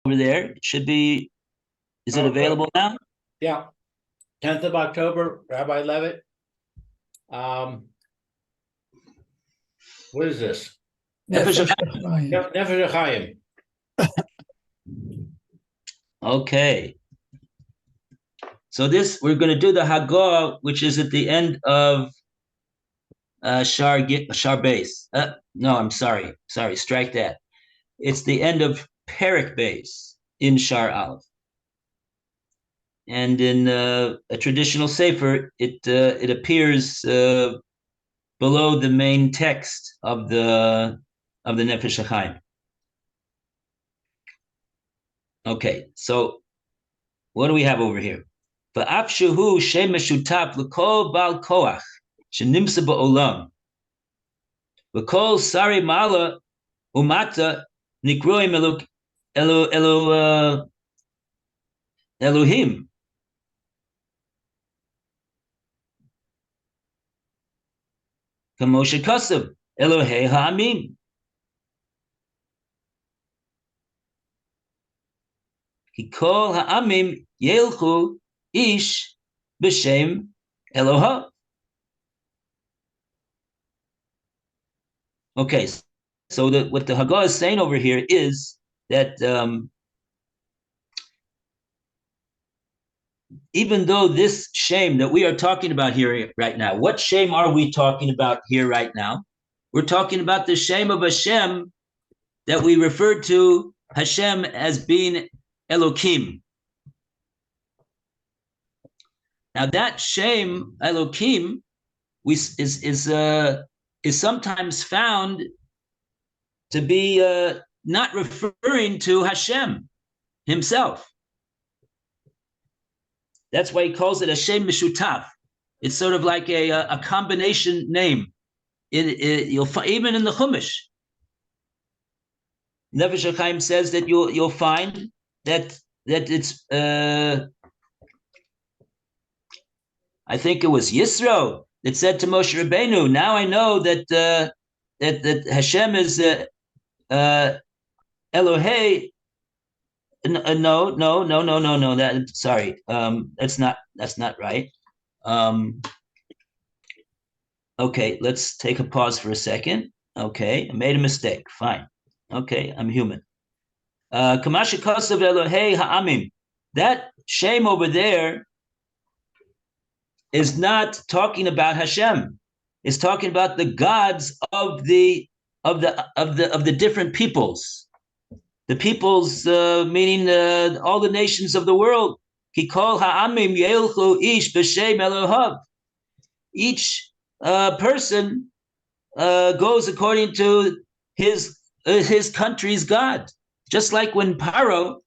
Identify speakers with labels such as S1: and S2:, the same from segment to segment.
S1: over there. It should be, is it available now?
S2: Yeah. 10th of October, Rabbi Levitt. What is this?
S1: Nefesh
S2: Nefesh Hahaim.
S1: Okay. So this, we're going to do the Hagah, which is at the end of Shar Beis. No, I'm sorry. Strike that. It's the end of Perek Beis in Shar Aleph. And in a traditional sefer, it appears below the main text of the Nefesh Hachaim. Okay, so what do we have over here? V'af shehu shem meshutaf l'kol bal koach shenimsa ba'olam v'kol sari mala umata nikroim Elohim. Kamoshe Kasav, Elohei Ha'amim. Kikol Ha'amim Yelchu Ish B'Shem Eloha. Okay, so what the Hagah is saying over here is that even though this shame that we are talking about here right now, what shame are we talking about here right now? We're talking about the shame of Hashem that we referred to Hashem as being Elokim. Now that shame, Elokim, is sometimes found to be not referring to Hashem himself. That's why he calls it a Shem Meshutaf. It's sort of like a combination name. You'll find even in the Chumash. Nefesh Hachaim says that you'll find that it's I think it was Yisro that said to Moshe Rabbeinu, "Now I know that that Hashem is Elohei." No. That sorry. That's not right. Okay, let's take a pause for a second. Okay, I made a mistake. Fine. Okay, I'm human. Kamasha Kosav Elohei Ha'amim. That shame over there is not talking about Hashem. It's talking about the gods of the different peoples. The peoples, meaning all the nations of the world. Kikol ha'amim yelchu ish b'shem Elohav. Each person goes according to his country's God. Just like when Paro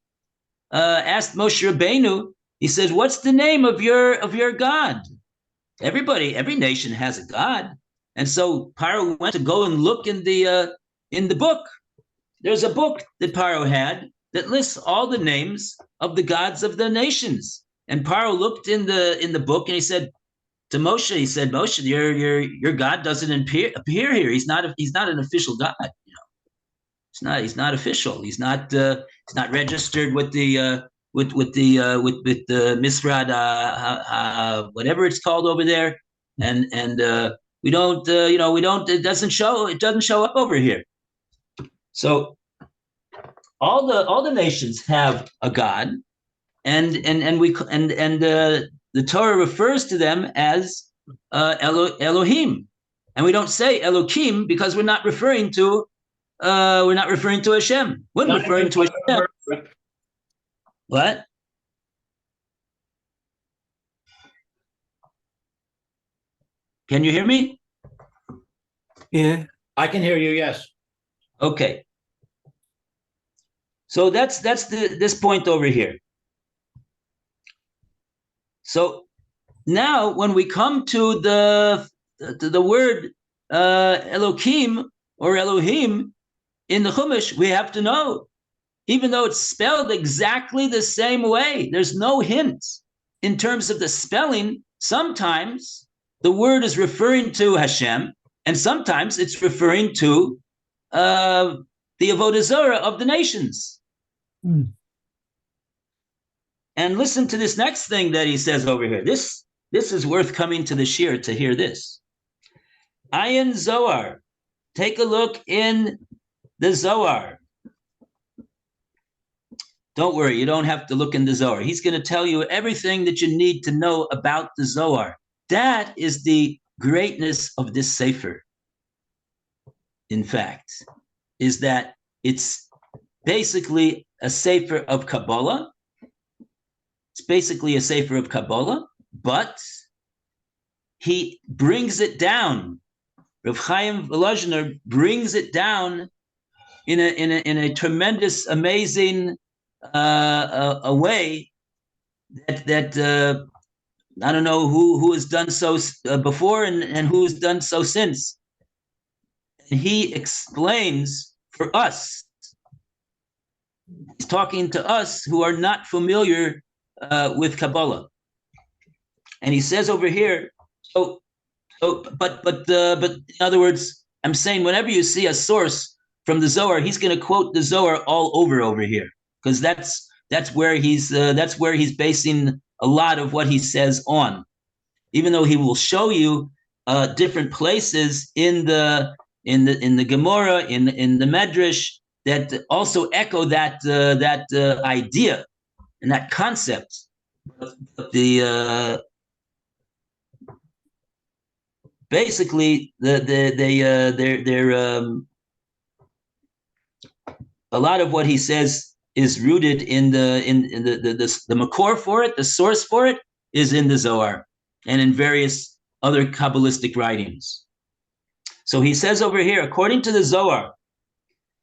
S1: asked Moshe Rabbeinu, he says, "What's the name of your God?" Every nation has a God, and so Paro went to go and look in the book. There's a book that Paro had that lists all the names of the gods of the nations. And Paro looked in the book and he said to Moshe, Moshe, your God doesn't appear here. He's not an official God. You know, he's not official. He's not registered with the Misrad, whatever it's called over there. And we don't it doesn't show up over here. So all the nations have a God, and the Torah refers to them as Elohim, and we don't say Elokim because we're not referring to Hashem. We're referring to Hashem. What? Can you hear me?
S2: Yeah, I can hear you. Yes.
S1: Okay. So that's this point over here. So now when we come to the word Elokim or Elohim in the Chumash, we have to know, even though it's spelled exactly the same way, there's no hint in terms of the spelling. Sometimes the word is referring to Hashem, and sometimes it's referring to the Avodah Zarah of the nations. And listen to this next thing that he says over here. This is worth coming to the shir to hear this. Ayin Zohar. Take a look in the Zohar. Don't worry, you don't have to look in the Zohar. He's going to tell you everything that you need to know about the Zohar. That is the greatness of this Sefer. In fact, is that it's basically a Sefer of Kabbalah. It's basically a Sefer of Kabbalah, but he brings it down. Rav Chaim Volozhiner brings it down in a tremendous, amazing a way that I don't know who has done so before and who has done so since. And he explains for us. He's talking to us who are not familiar with Kabbalah, and he says over here. But in other words, I'm saying whenever you see a source from the Zohar, he's going to quote the Zohar all over here, because that's where he's basing a lot of what he says on. Even though he will show you different places in the Gemara, in the Medrash, that also echo that idea and that concept. Basically, they're a lot of what he says is rooted in the makor for it. The source for it is in the Zohar and in various other Kabbalistic writings. So he says over here, according to the Zohar,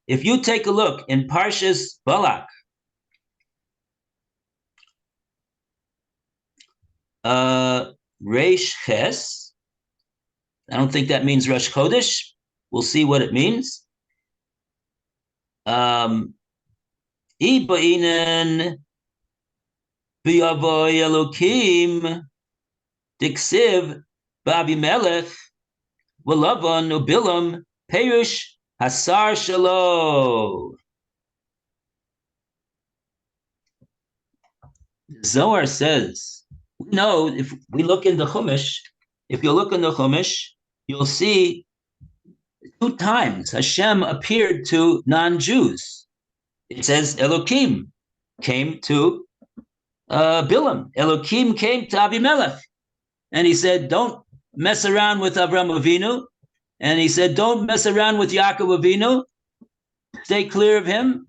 S1: if you take a look in Parshas Balak, Reish Ches, I don't think that means Rosh Chodesh. We'll see what it means. Iba'inen b'yavoy Elokim diksiv b'Abimelech v'Lavan u'Bilam perush hasar shalo. Zohar says, we know if we look in the Chumash, if you look in the Chumash, you'll see 2 times Hashem appeared to non-Jews. It says Elokim came to Bilam. Elokim came to Abimelech. And he said, don't mess around with Avram Avinu. And he said, don't mess around with Yaakov Avinu. Stay clear of him.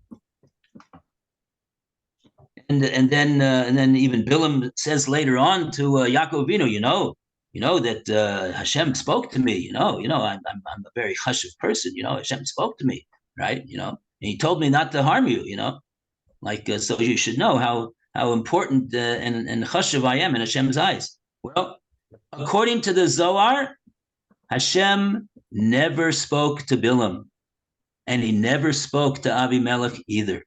S1: And then even Bilam says later on to Yaakov Avinu, you know that Hashem spoke to me. I'm a very chashuv person. Hashem spoke to me, right? And he told me not to harm you. So you should know how important and chashuv I am in Hashem's eyes. Well, according to the Zohar, Hashem never spoke to Bilam, and he never spoke to Abimelech either.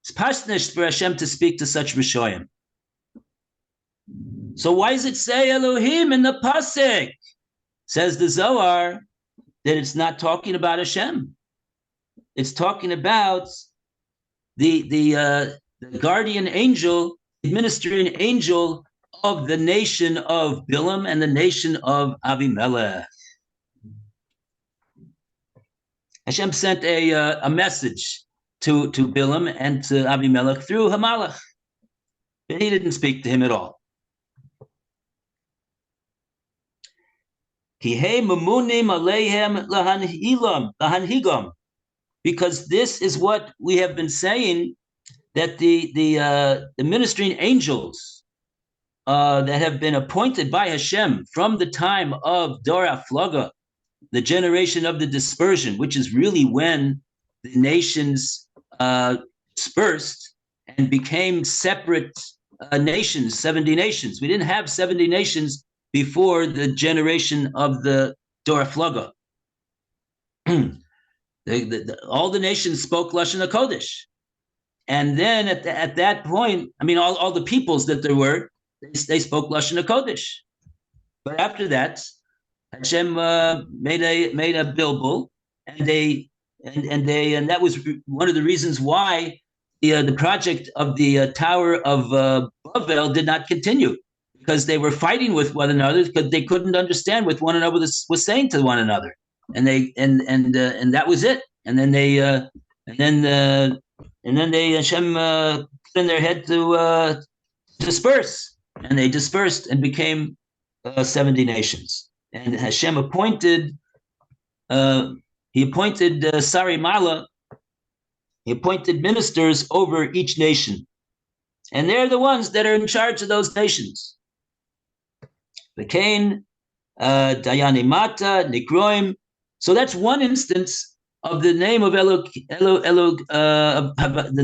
S1: It's pashnish for Hashem to speak to such Rishoyim. So why does it say Elohim in the pasuk? Says the Zohar that it's not talking about Hashem. It's talking about the guardian angel, administering angel of the nation of Bilam and the nation of Abimelech. Hashem sent a message to Bilam and to Abimelech through Hamalach. But he didn't speak to him at all. Because this is what we have been saying, that the ministering angels that have been appointed by Hashem from the time of Dor HaFlaga, the generation of the dispersion, which is really when the nations dispersed and became separate nations, 70 nations. We didn't have 70 nations before the generation of the Dor HaFlaga. All the nations spoke Lashon HaKodesh. And then at that point, all the peoples that there were, they spoke Lashon HaKodesh. But after that, Hashem made a bilbul, and that was one of the reasons why the project of the Tower of Babel did not continue because they were fighting with one another because they couldn't understand what one another was saying to one another, and that was it. And then Hashem put in their head to disperse, and they dispersed and became 70 nations. And Hashem appointed Sari Mala. He appointed ministers over each nation, and they're the ones that are in charge of those nations. V'kein, Dayani Mata, Nikroim. So that's one instance of the name of the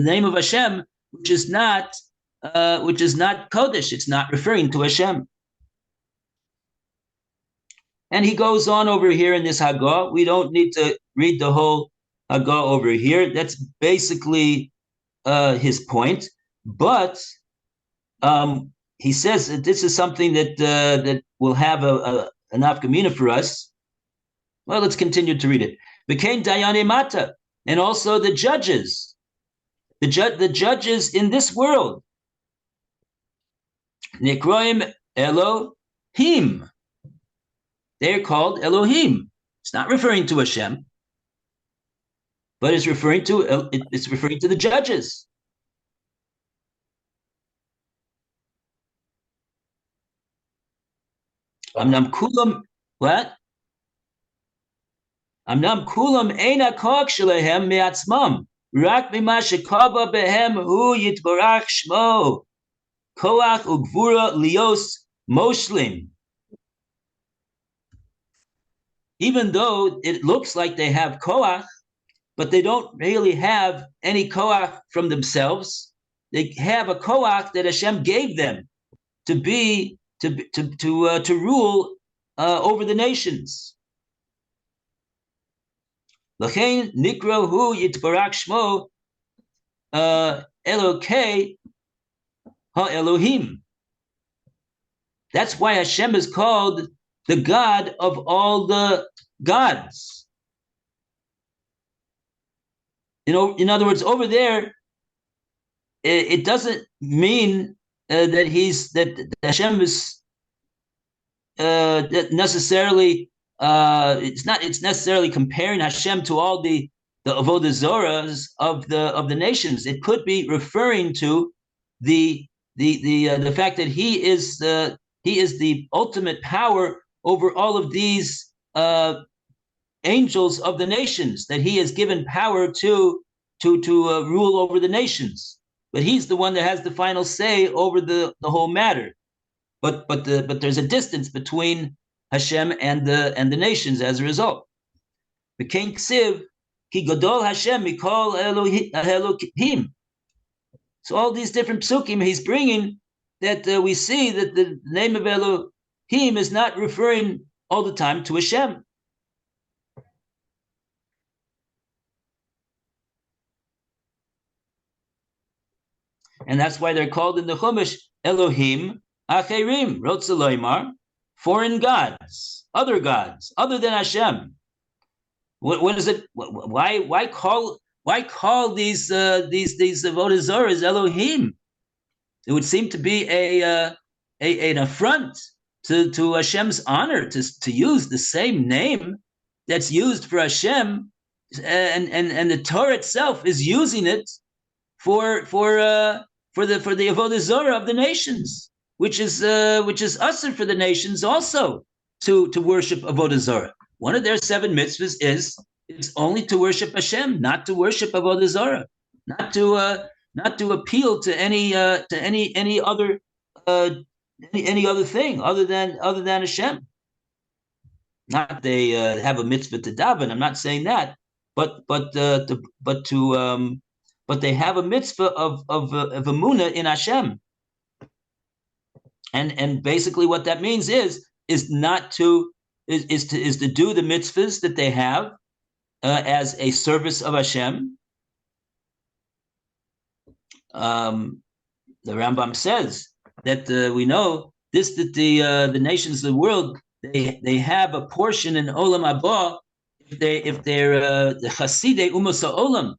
S1: name of Hashem, which is not Kodesh. It's not referring to Hashem. And he goes on over here in this Hagah. We don't need to read the whole Hagah over here. That's basically his point. But he says that this is something that will have an afkamina for us. Well, let's continue to read it. Became Dayane Mata, and also the judges, the judges in this world. Nikroim Elohim. They're called Elohim. It's not referring to Hashem, but it's referring to the judges. Amnam kulam what? Amnam kulam eina koach shelehem me'atzmam rak mima shekaba behem hu yitbarach shmo koach ugvura lios moshlim. Even though it looks like they have koach, but they don't really have any koach from themselves. They have a koach that Hashem gave them to rule over the nations. L'chein nikro hu yitbarak shmo Elokei ha-Elohim. That's why Hashem is called the God of all the gods. In other words, over there, it doesn't mean that Hashem is necessarily. It's necessarily comparing Hashem to all the avodah zorahs of the nations. It could be referring to the fact that he is the ultimate power over all of these angels of the nations, that he has given power to rule over the nations. But he's the one that has the final say over the whole matter. But there's a distance between Hashem and the nations as a result. Became ksiv ki gadol Hashem mikol Elohim. So all these different psukim he's bringing that we see that the name of Elohim is not referring all the time to Hashem. And that's why they're called in the Chumash Elohim Acherim, Rotze Loimar, foreign gods, other other than Hashem. What is it? Why call these avodah zorahs Elohim? It would seem to be an affront to Hashem's honor to use the same name that's used for Hashem, and the Torah itself is using it for the avodah zorah of the nations, which is usher for the nations also to worship avodah zorah. One of their 7 mitzvahs is only to worship Hashem, not to worship avodah zorah, not to appeal to any other thing other than Hashem. Not they have a mitzvah to daven. I'm not saying that, but they have a mitzvah of emunah in Hashem. And basically what that means is to do the mitzvahs that they have as a service of Hashem. The Rambam says that we know this, that the nations of the world, they have a portion in Olam Haba if they're the Chasidei Umas HaOlam,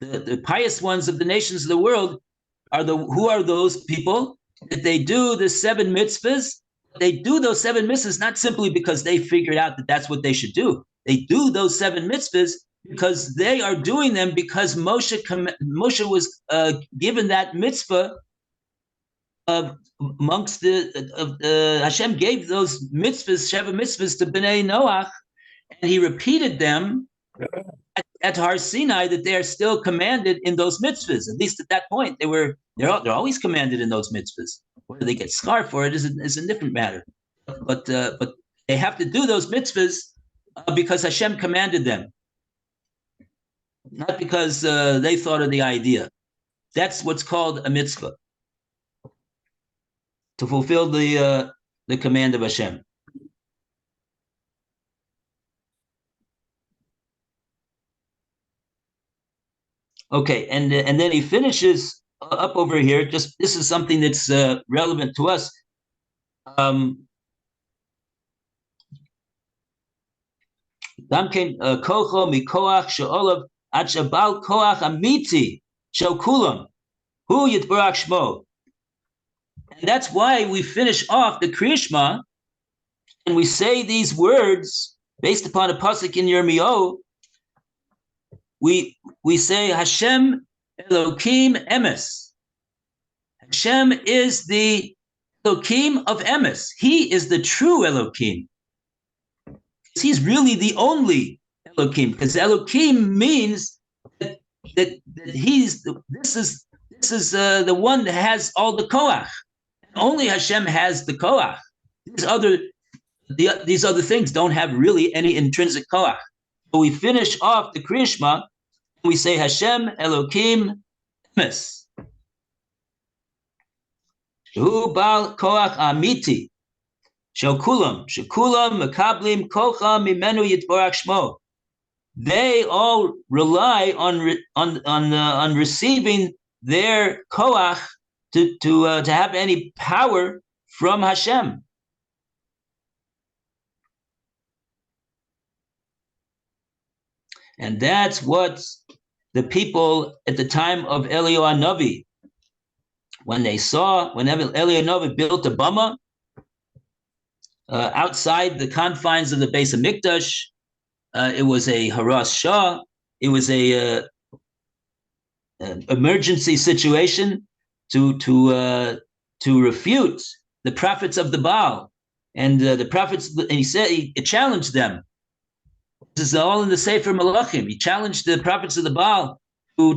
S1: the pious ones of the nations of the world who are those people that they do the 7 mitzvahs. They do those 7 mitzvahs not simply because they figured out that that's what they should do. They do those 7 mitzvahs because they are doing them because Moshe was given that mitzvah amongst Hashem gave those mitzvahs, 7 mitzvahs to Bnei Noach, and he repeated them at Har Sinai that they are still commanded in those mitzvahs. At least at that point, they're always commanded in those mitzvahs. Whether they get scarred for it is a different matter. But they have to do those mitzvahs because Hashem commanded them, not because they thought of the idea. That's what's called a mitzvah, to fulfill the command of Hashem. Okay, and then he finishes up over here. Just this is something that's relevant to us. Damken kocho mikoach she'olav ad shabal koach amiti shel kulam hu yitbarach shmo. And that's why we finish off the Kriya Shema, and we say these words based upon a pasuk in Yirmiyahu. We say Hashem Elokim Emes. Hashem is the Elokim of Emes. He is the true Elokim. He's really the only Elokim, because Elokim means that this is the one that has all the koach. Only Hashem has the koach. These other things don't have really any intrinsic koach. So we finish off the Kriya Shema, we say Hashem Elokim Emes. Shehu Bal Koach Amiti. Shekulam Mekablim Kocha Mimenu Yitbarach Shmo. They all rely on receiving their koach to have any power from Hashem. And that's what the people at the time of Eliyahu Hanavi, when Eliyahu Hanavi built a bama outside the confines of the Beis Hamikdash, it was a haras shah. It was an emergency situation to refute the prophets of the Baal, and the prophets. And he challenged them. This is all in the Sefer Malachim. He challenged the prophets of the Baal to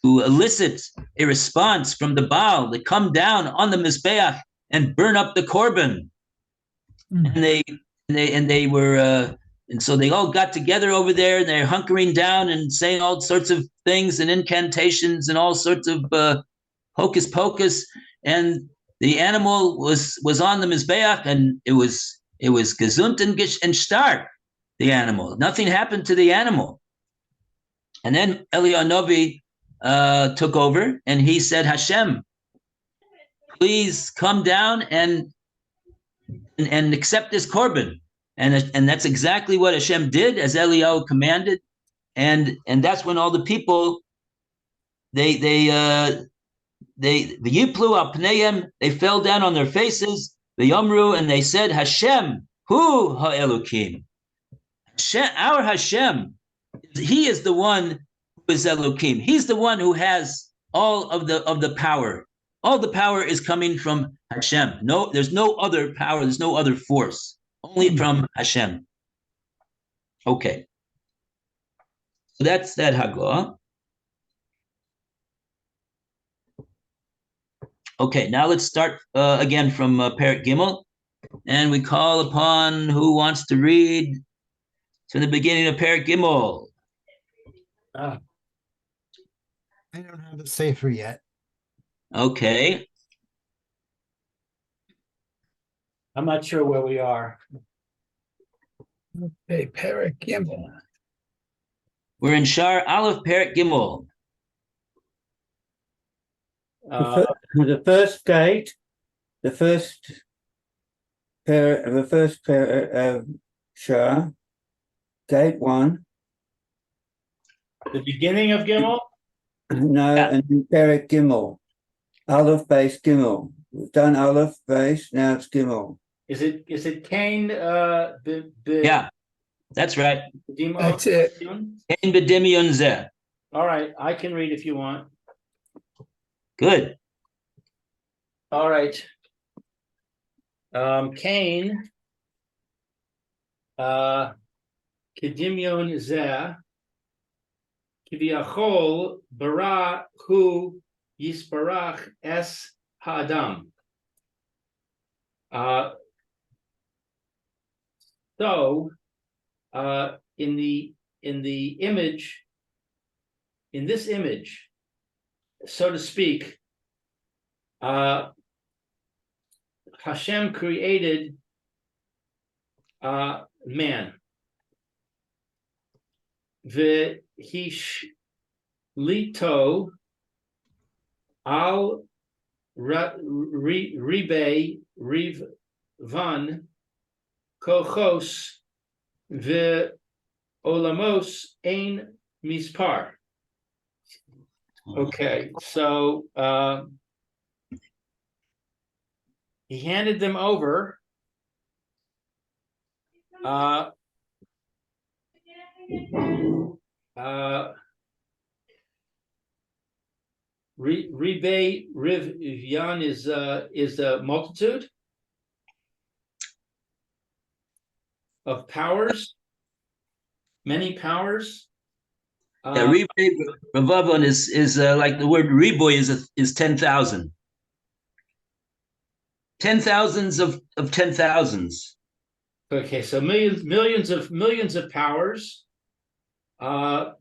S1: elicit a response from the Baal to come down on the Mizbeach and burn up the korban. And they were and so they all got together over there, and they're hunkering down and saying all sorts of things and incantations and all sorts of hocus pocus. And the animal was on the Mizbeach, and it was gesund and stark, the animal. Nothing happened to the animal. And then Eliyahu Hanavi took over, and he said, Hashem, please come down and accept this korban. And that's exactly what Hashem did, as Eliyahu commanded. And that's when all the people, they yiplu al pneihem, they fell down on their faces, the Yomru, and they said, Hashem, hu ha'elokim. Our Hashem, he is the one who is Elokim. He's the one who has all of the power. All the power is coming from Hashem. No, there's no other power, there's no other force, only from Hashem. Okay. So that's that Haggadah. Okay, now let's start again from Perek Gimel, and we call upon who wants to read from the beginning of Perek Gimel.
S3: I don't have the Sefer yet.
S1: Okay.
S2: I'm not sure where we are.
S3: Okay, Perek Gimel.
S1: We're in Shar Aleph Perek Gimel.
S4: The first gate, the first pair, Shah, gate 1.
S2: The beginning of Gimel?
S4: No,
S1: Yeah.
S4: and then Perek Gimel. Aleph base Gimel. We've done Aleph base, now it's Gimel.
S2: Is it Cain?
S1: Yeah, that's right.
S3: That's it.
S1: Ein b'dimion zeh.
S2: All right, I can read if you want.
S1: Good.
S2: All right. Cain, Kedimion Zeh, Kiviyachol, Bara Hu Yisparach Es Ha'adam. So, in the image, in this image, so to speak, Hashem created man. V'hishlito al ribe rivvan kochos v'olamos ein mispar. Okay, so he handed them over. Ribe Rivyan is a multitude of powers, many powers.
S1: Yeah, Revavon is like the word riboy is 10,000. 10,000s of 10,000s.
S2: Okay, so millions of powers. On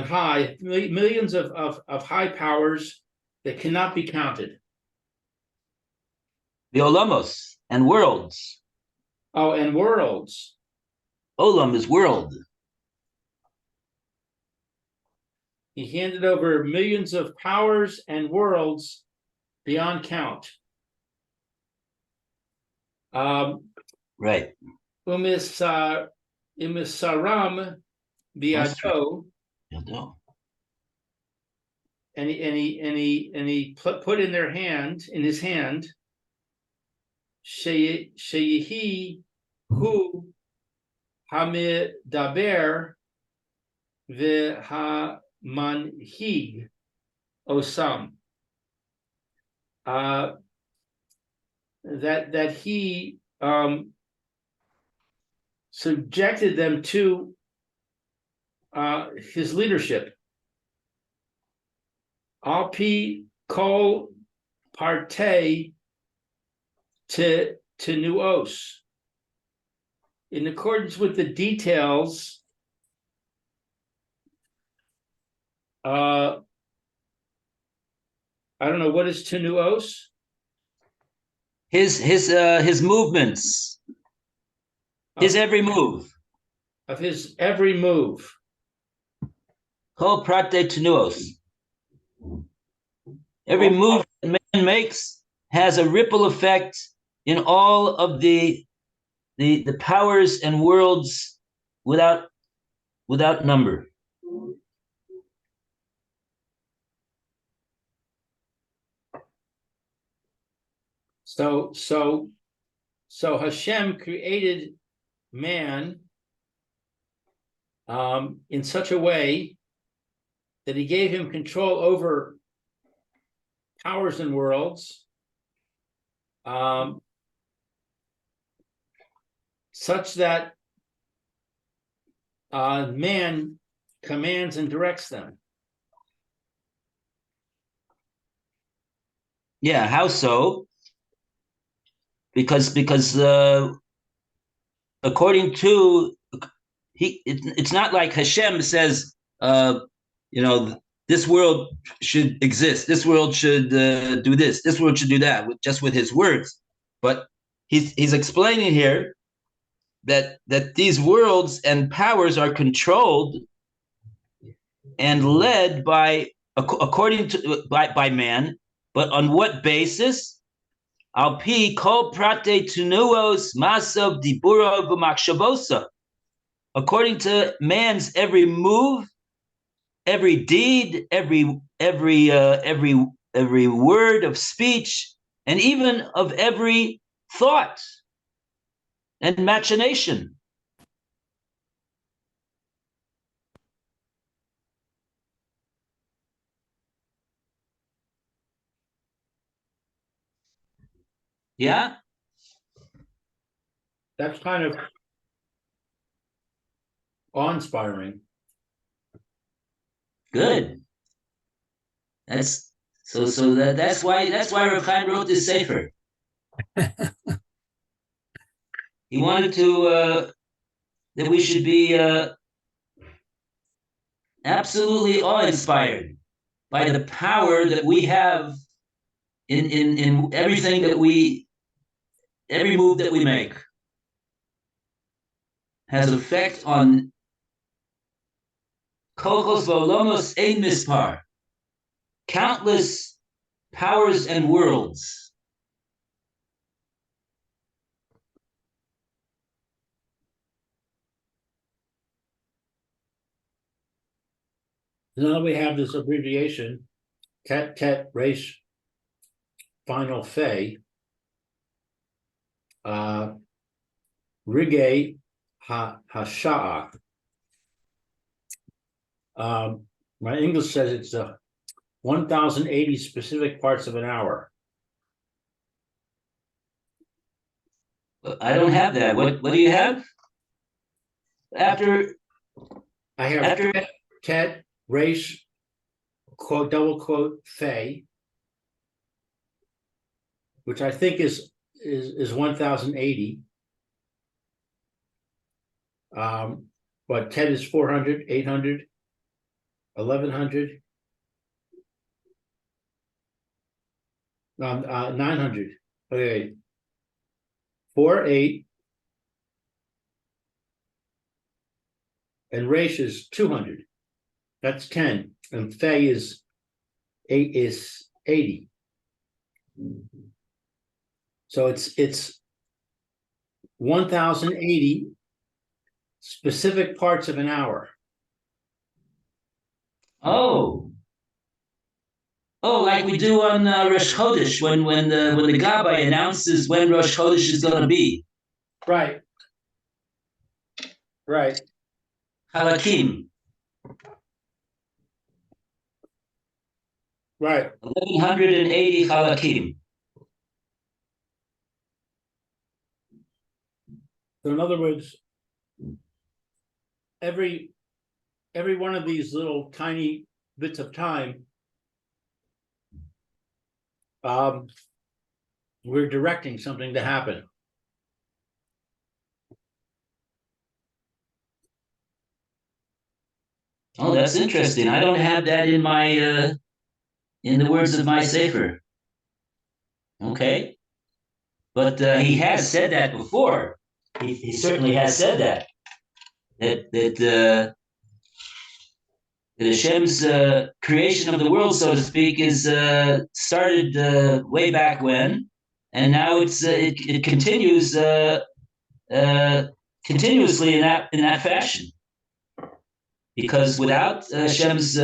S2: high, millions of high powers that cannot be counted.
S1: The olamos and worlds.
S2: Oh, and worlds.
S1: Olam is world.
S2: He handed over millions of powers and worlds beyond count.
S1: Right.
S2: Umisaram biado, and he put in his hand, sheyehi hu hamidaber v'hamanhig osam. That he subjected them to his leadership. Alpi kol parte to nuos, in accordance with the details. I don't know, what is tenuos?
S1: His movements, his every move.
S2: Of his every move.
S1: Kol prate tenuos. Every move that man makes has a ripple effect in all of the powers and worlds without number.
S2: So Hashem created man in such a way that he gave him control over powers and worlds, such that man commands and directs them.
S1: Yeah, how so? Because according to it's not like Hashem says, this world should exist, this world should do this world should do that, just with his words. But he's explaining here that these worlds and powers are controlled and led by man, but on what basis? al pi kol prate tunuos masav dibura v'makshavosa, according to man's every move, every deed, every word of speech, and even of every thought and machination. Yeah,
S2: That's kind of awe-inspiring.
S1: good. That's that's why Reb Chaim wrote this sefer. He wanted to that we should be absolutely awe-inspired by the power that we have in everything that every move that we make has effect on kochos volomos ein mispar, countless powers and worlds.
S2: Now we have this abbreviation, Tet Tet Resh Final Fe, Rigay Hasha'a. My English says it's 1,080 specific parts of an hour.
S1: I don't have that. What do you have? After
S2: I have Tet Resh quote double quote Fe, which I think is 1,080. But Tet is 400, 800, 1,100, 900. Okay, 4, 8, and Resh is 200. That's 10, and Fe is 80. So it's 1,080 specific parts of an hour.
S1: Oh, like we do on Rosh Chodesh when the Gabbai announces when Rosh Chodesh is going to be.
S2: Right.
S1: Halakim.
S2: Right.
S1: 1,180 halakim.
S2: So in other words, every one of these little tiny bits of time, we're directing something to happen.
S1: Oh, that's interesting. I don't have that in my in the words of my sefer. Okay, but he has said that before. He certainly has said that Hashem's creation of the world, so to speak, is started way back when, and now it continues continuously in that fashion. Because without Hashem's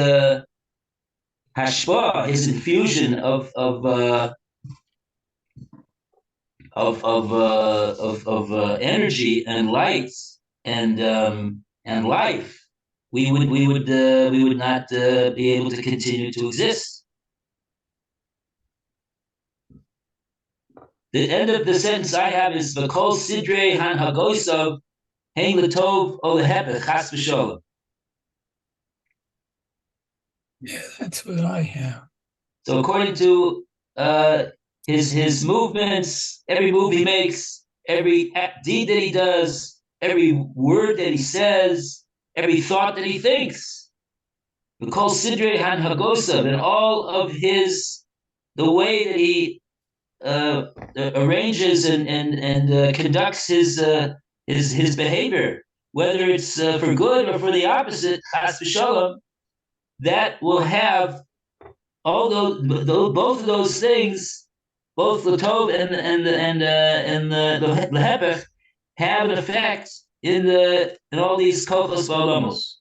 S1: hashpah, his infusion of energy and light and life, we would not be able to continue to exist. The end of the sentence I have is v'kol sidrei han hagosav hein l'tov o lehepech chas v'sholem.
S3: Yeah, that's what I have.
S1: So according to his movements, every move he makes, every deed that he does, every word that he says, every thought that he thinks, we call Sidrei Han Hagosav, and all of the way that he arranges and conducts his behavior, whether it's for good or for the opposite, chas v'shalom, that will have all those both of those things both the Tov and the Lehepech have an effect in all these kochos v'olamos.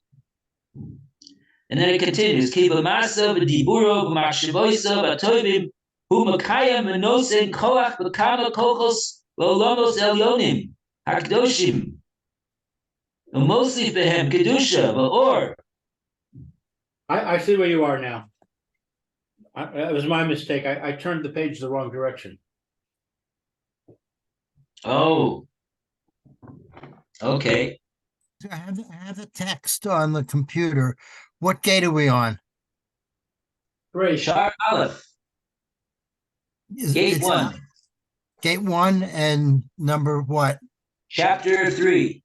S1: And then it continues, Ki b'masa v'diburo v'machshevoisa v'tovim hu makayim v'nosen koach v'kama kochos v'olamos elyonim hakdoshim v'mosif behem kedusha v'or.
S2: I see where you are now. That was my mistake. I turned the page the wrong direction.
S1: Oh, okay.
S5: I have the text on the computer. What gate are we on?
S2: Great.
S1: Shar Aleph, Gate
S5: It's
S1: 1,
S5: Gate 1 and number what?
S1: Chapter 3.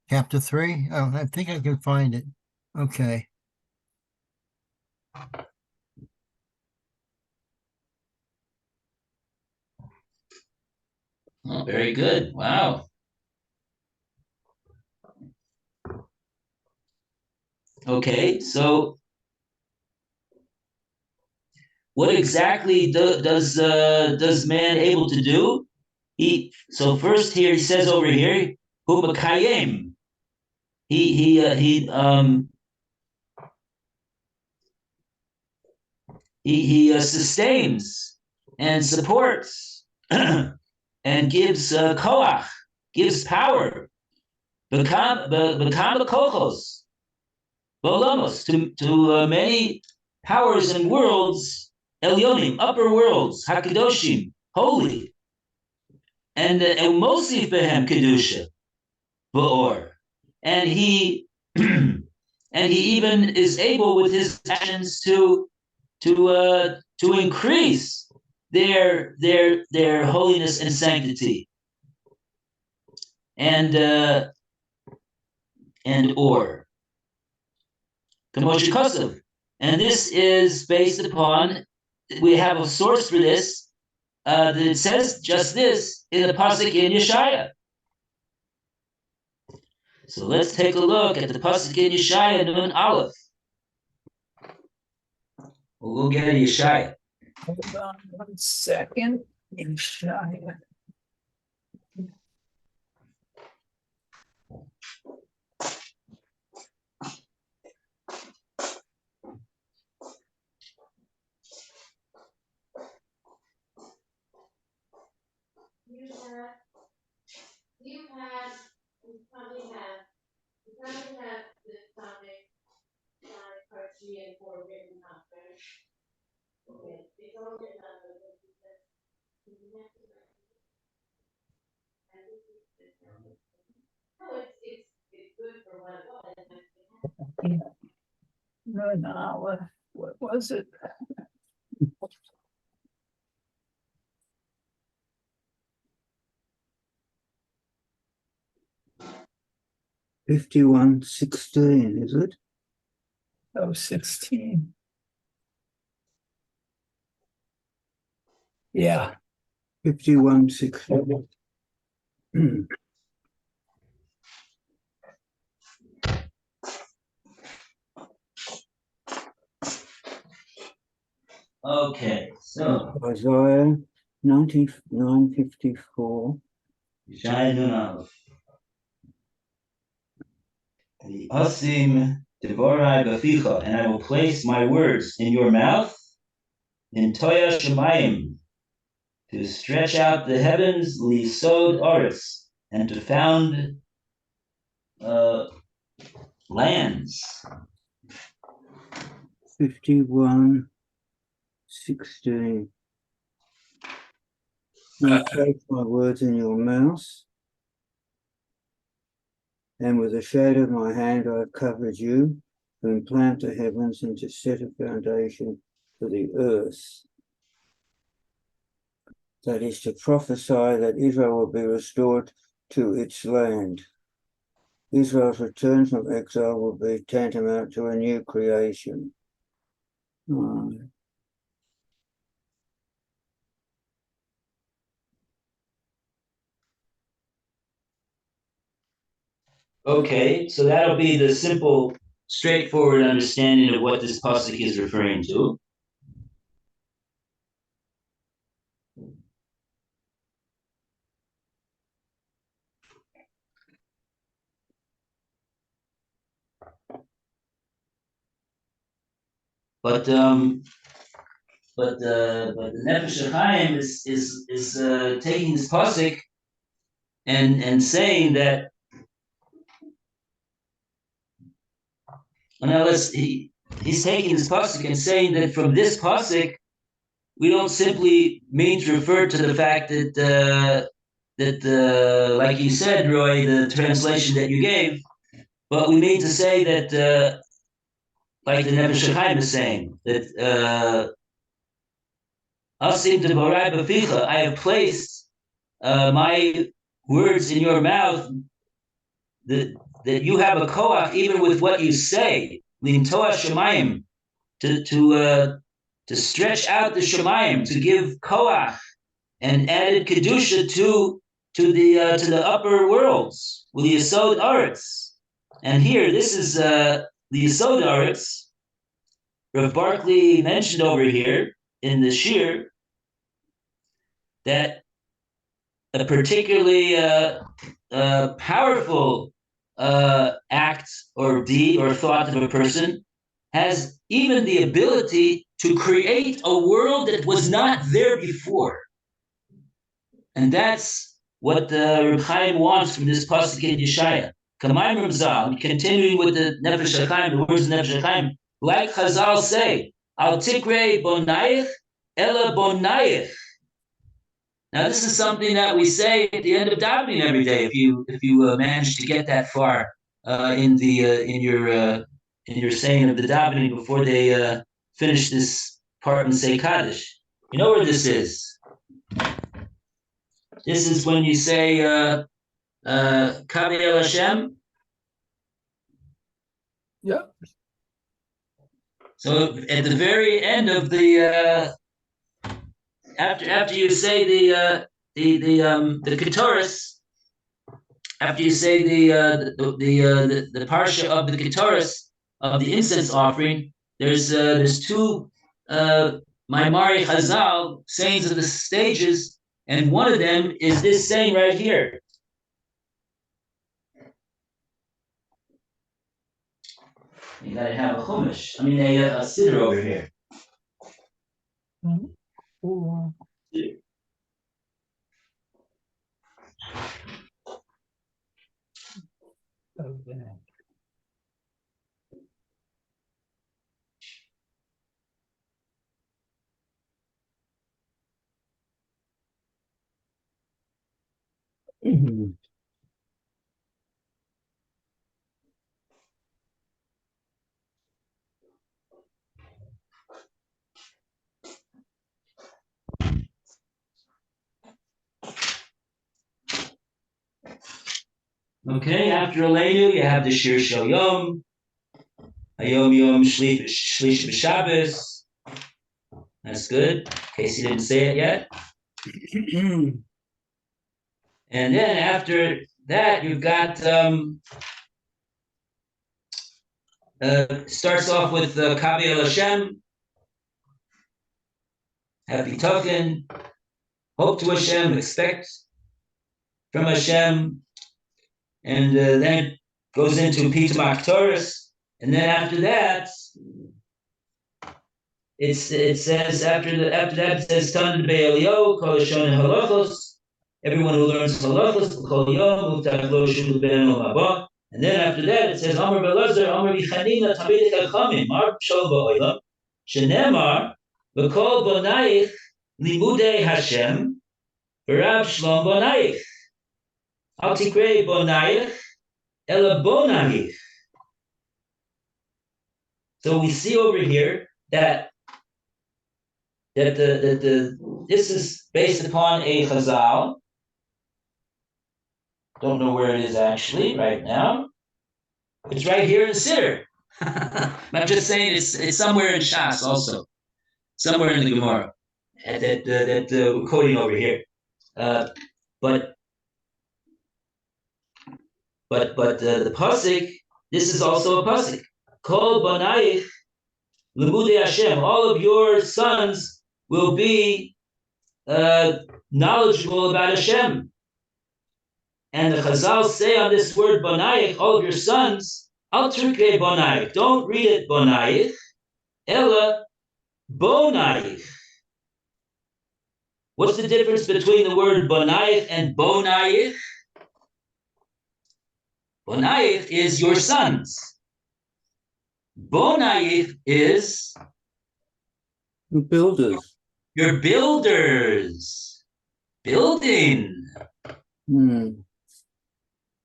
S5: Chapter 3? Oh, I think I can find it. Okay.
S1: Oh, very good. Wow. Okay, so what exactly does man able to do? So first here he says over here, hu makayim. He sustains and supports and gives koach, gives power, become kochos, bolamos to many powers and worlds, elyonim, upper worlds, hakadoshim, holy, and mosif behem kedusha, ba'or, and he and he even is able with his actions to increase their holiness and sanctity, and or Kamosha Kosev. And this is based upon, we have a source for this that it says just this in the pasuk in Yeshaya. So let's take a look at the pasuk in Yeshaya Nun Aleph. We'll go get Yeshaya.
S3: Hold on 1 second. Yeshaya.
S6: You probably have this topic on Cartier and 4 written up there. Okay, it's all written up, but no, it's good for what it was.
S3: No, what was it?
S4: $51.16, is it?
S3: Oh, 16. Yeah.
S4: 51.16.
S1: Okay, so
S4: Isaiah 99:54.
S1: Yeshaya Nun Aleph. Asim devorai b'ficha, and I will place my words in your mouth, in toya shemayim, to stretch out the heavens, lisod oretz, and to found lands.
S4: 51:16. I place my words in your mouth, and with the shade of my hand I have covered you, to implant the heavens and to set a foundation for the earth. That is to prophesy that Israel will be restored to its land. Israel's return from exile will be tantamount to a new creation.
S1: Okay, so that'll be the simple, straightforward understanding of what this pasuk is referring to. but the Nefesh Hahaim is taking this pasuk and saying that now he's taking this pasuk and saying that from this pasuk we don't simply mean to refer to the fact that like you said, Roy, the translation that you gave, but we mean to say that like the Nefesh Hahaim is saying that Asim Devarai B'ficha, I have placed my words in your mouth, that you have a koach even with what you say, Lintoa Shemayim, to stretch out the Shemayim, to give koach and added kedusha to the upper worlds with the Yesod Aretz. And here, this is the Yesod Aretz. Rav Barkley mentioned over here in the Shir that a particularly powerful act or deed or thought of a person has even the ability to create a world that was not there before. And that's what Reb Chaim wants from this pasuk in Yeshaya. Kamayim Ramzal, continuing with the Nefesh Hachaim, the words of Nefesh Hachaim, like Chazal say, Al Tikrei Bonayich Ela Bonayich. Now, this is something that we say at the end of davening every day. If you manage to get that far in your saying of the davening before they finish this part and say Kaddish, you know where this is. This is when you say Kavi El Hashem.
S3: Yeah.
S1: So at the very end of the after you say the Ketores, after you say the parsha of the Ketores of the incense offering, there's two Maimari Chazal sayings of the stages, and one of them is this saying right here. You gotta have a chumash. I mean a siddur over here.
S3: Mm-hmm. Okay.
S1: Okay, after Aleinu, you have the Shir Shel Yom, Hayom Yom Shlish B'Shabbos. That's good, in case you didn't say it yet. And then after that, you've got, starts off with Kavi El Hashem, Happy Token, hope to Hashem, expect from Hashem, and then it goes into Pitum Aktoris, and then after that, it says after that it says Tan Be'elio Kol Shon Halachos, everyone who learns Halachos Kol Yom Uftach Lo Shul Ben Haba, and then after that it says Amar Belazar Amar Bichanina Tamid Chachamim Mar Shol Ba'olam Shenemar V'Kol Bonayich Limudei Hashem V'Rav Shlom Bonayich Al Tikrei Bonayich Ela Bonayich. So we see over here that this is based upon a Chazal. Don't know where it is actually right now. It's right here in the Siddur. I'm just saying it's somewhere in Shas also, somewhere in the Gemara that we're quoting over here. But the pasuk, this is also a pasuk. Kol banayich lemudei Hashem. All of your sons will be knowledgeable about Hashem. And the Chazal say on this word banayich, all of your sons, al turkei banayich. Don't read it banayich. Ella bonayich. What's the difference between the word bonayich and bonayich? Bonayich is your sons. Bonayich is
S4: Builders.
S1: your builders. Building.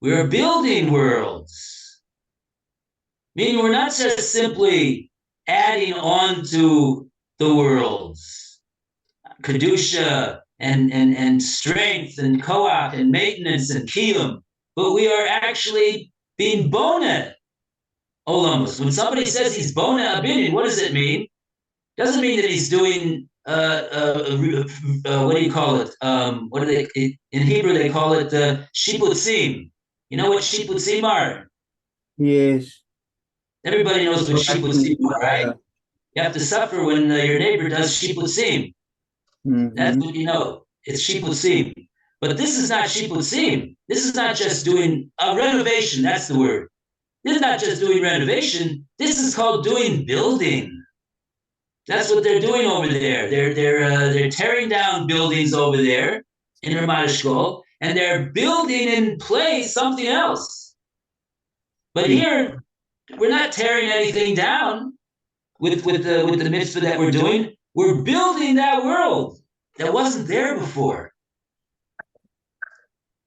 S1: We're building worlds. Meaning we're not just simply adding on to the worlds. Kedusha and strength and koach and maintenance and kiyum. But we are actually being bona olamos. When somebody says he's bona abinin, what does it mean? Doesn't mean that he's doing what do you call it? What do they in Hebrew they call it shiputzim. You know what shiputzim are?
S4: Yes.
S1: Everybody knows what shiputzim are, right? You have to suffer when your neighbor does shiputzim. That's what you know. It's shiputzim. But this is not shiputzim. This is not just doing a renovation. That's the word. This is not just doing renovation. This is called doing building. That's what they're doing over there. They're tearing down buildings over there in Ramat Eshkol, and they're building in place something else. But here, we're not tearing anything down with the mitzvah that we're doing. We're building that world that wasn't there before.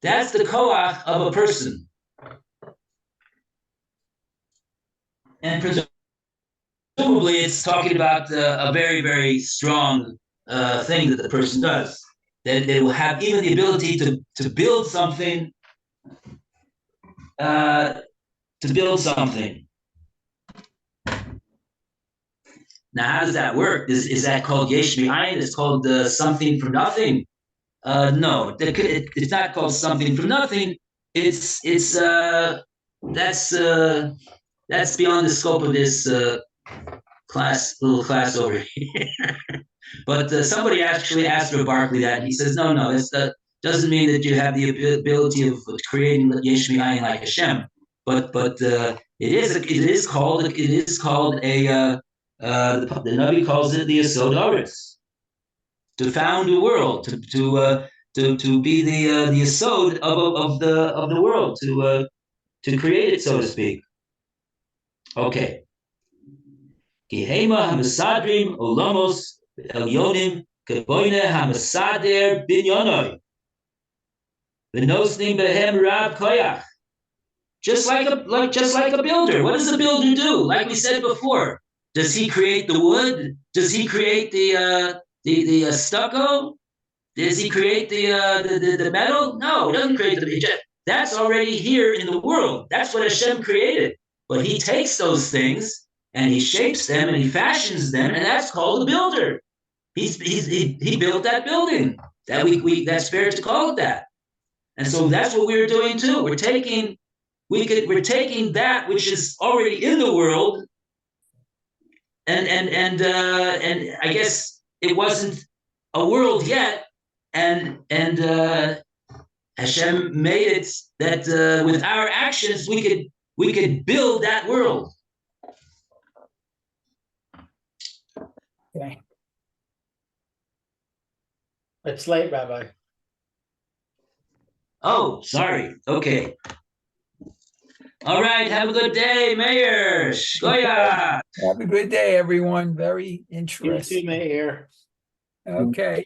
S1: That's the koach of a person. And presumably it's talking about a very, very strong thing that the person does. That they will have even the ability to build something, Now, how does that work? Is that called yesh me'ayin? It's called something from nothing? No, it's not called something from nothing. That's beyond the scope of this little class over here. But somebody actually asked Rav Barkley that, and he says, no, that doesn't mean that you have the ability of creating yesh me'ayin like Hashem. But it is called a the Navi calls it the Yesod Haaretz, to found a world, to be the Yesod of the world, to create it, so to speak. Okay. Kihema hamasadrim olamos elyonim keboine hamasader binyonoi v'nosnim behem rav koyach. Just like a builder. What does a builder do? Like we said before, does he create the wood? Does he create the stucco? Does he create the metal? No, he doesn't create that's already here in the world. That's what Hashem created. But he takes those things and he shapes them and he fashions them, and that's called a builder. He built that building. That's fair to call it that. And so that's what we're doing too. We're taking that which is already in the world, and I guess it wasn't a world yet, and Hashem made it that with our actions we could build that world.
S3: Okay.
S2: It's late, Rabbi.
S1: Oh, sorry. Okay. All right. Have a good day, Mayor. Shkoyach.
S3: Have a good day, everyone. Very
S2: You too,
S3: interesting.
S2: Mayor.
S3: Okay.